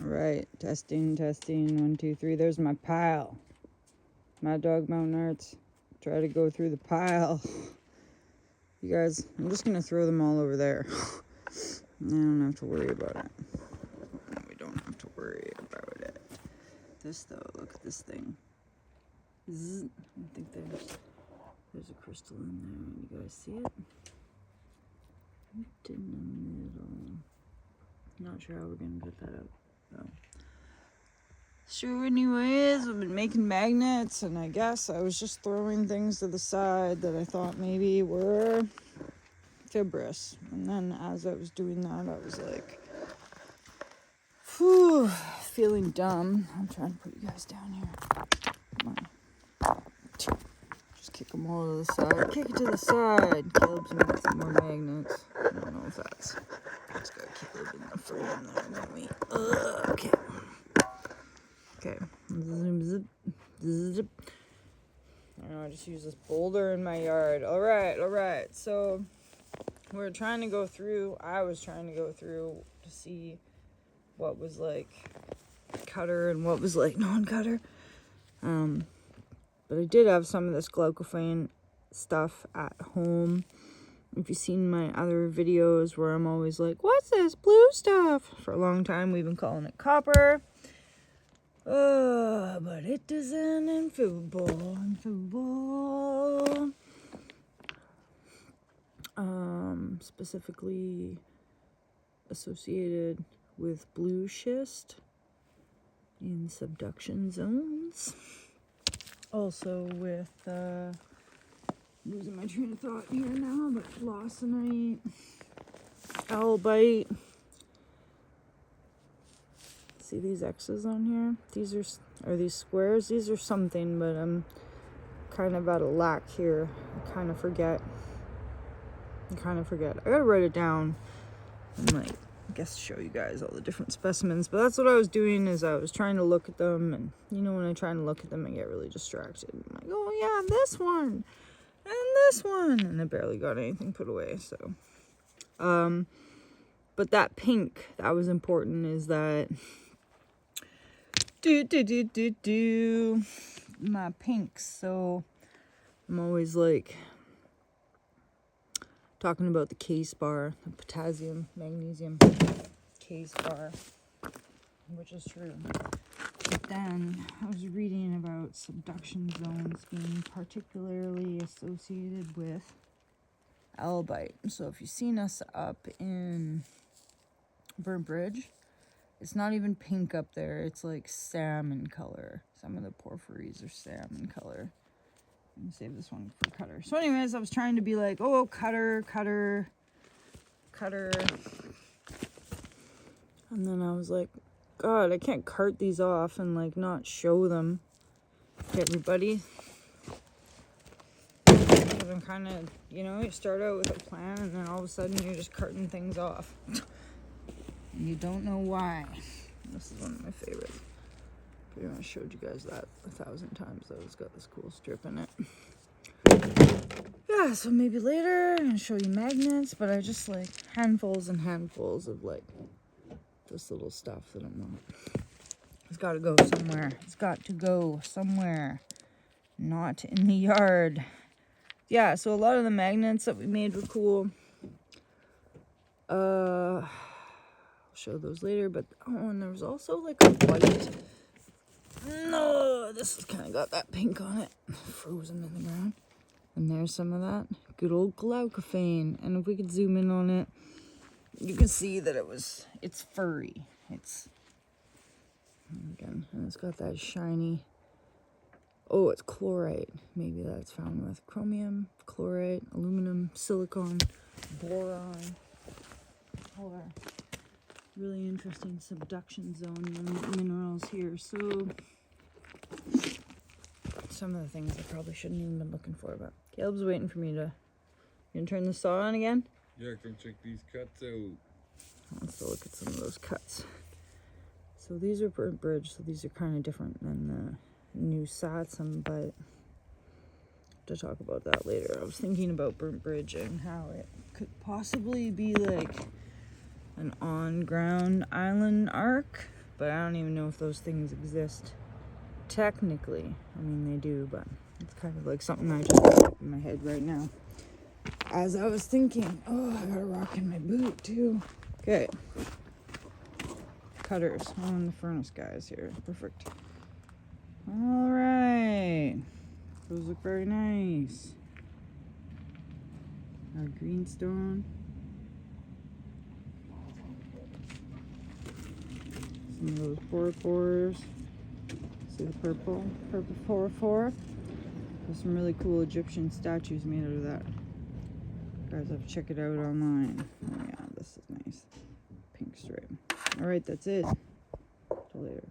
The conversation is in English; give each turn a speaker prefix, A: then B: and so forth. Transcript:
A: Alright, testing, 1, 2, 3. There's my pile. Mad Dog Mountain Arts. Try to go through the pile. You guys, I'm just gonna throw them all over there. I don't have to worry about it. We don't have to worry about it. This though, look at this thing. Zzz. I think there's a crystal in there. You guys see it? Right in the middle. Not sure how we're gonna get that up. So. Sure, anyways, I've been making magnets, and I guess I was just throwing things to the side that I thought maybe were fibrous. And then as I was doing that, I was like, whew, feeling dumb. I'm trying to put you guys down here. Come on. Just kick them all to the side. Kick it to the side. Caleb's making some more magnets. I don't know if that's got Caleb in the frame there. Let me. Okay. Okay. Zip, zip. I know I just use this boulder in my yard. Alright. So we're trying to go through. I was trying to go through to see what was like cutter and what was like non-cutter. But I did have some of this glaucophane stuff at home. If you've seen my other videos where I'm always like, what's this blue stuff? For a long time, we've been calling it copper. But it is an infallible. Specifically associated with blue schist in subduction zones. Also with, losing my train of thought here now, but lawsonite, albite. See these X's on here? These are these squares? These are something, but I'm kind of out of lack here. I kind of forget. I gotta write it down and like, I guess show you guys all the different specimens. But that's what I was doing, is I was trying to look at them, and you know, when I try to look at them, I get really distracted. I'm like, oh yeah, this one and this one, and I barely got anything put away. So, but that pink, that was important, is that my pinks. So I'm always like talking about the case bar, the potassium, magnesium case bar, which is true. But then I was reading about subduction zones being particularly associated with albite. So if you've seen us up in Burnt Bridge, it's not even pink up there. It's like salmon color. Some of the porphyries are salmon color. Let me save this one for cutter. So anyways, I was trying to be like, oh, cutter. And then I was like, God, I can't cart these off and like not show them to everybody. Because I'm kind of, you know, you start out with a plan and then all of a sudden you're just carting things off. And you don't know why. This is one of my favorites. Pretty much showed you guys that 1,000 times, though. It's got this cool strip in it. Yeah, so maybe later I'm gonna show you magnets, but I just like handfuls and handfuls of like this little stuff that I'm not. It's got to go somewhere. It's got to go somewhere. Not in the yard. Yeah, so a lot of the magnets that we made were cool. I'll show those later, but oh, and there was also like a white. No, this has kind of got that pink on it, frozen in the ground. And there's some of that good old glaucophane. And if we could zoom in on it, you can see that it's furry. It's, again, and it's got that shiny, oh, it's chlorite. Maybe that's found with chromium, chlorite, aluminum, silicon, boron. Or really interesting subduction zone minerals here. So some of the things I probably shouldn't even been looking for, but Caleb's waiting for me to. You gonna turn the saw on again?
B: Yeah, come check these cuts out.
A: Let's look at some of those cuts. So these are Burnt Bridge, so these are kind of different than the new Satsum, but to talk about that later. I was thinking about Burnt Bridge and how it could possibly be like an on-ground island arc but I don't even know if those things exist technically. I mean, they do, but it's kind of like something I just got up in my head right now. As I was thinking, oh, I got a rock in my boot too. Okay. Cutters. Oh, and the furnace guys here. Perfect. All right. Those look very nice. Our greenstone. Some of those porpores. See the purple? Purple 404. There's some really cool Egyptian statues made out of that. You guys have to check it out online. Oh yeah, this is nice. Pink stripe. Alright, that's it. Till later.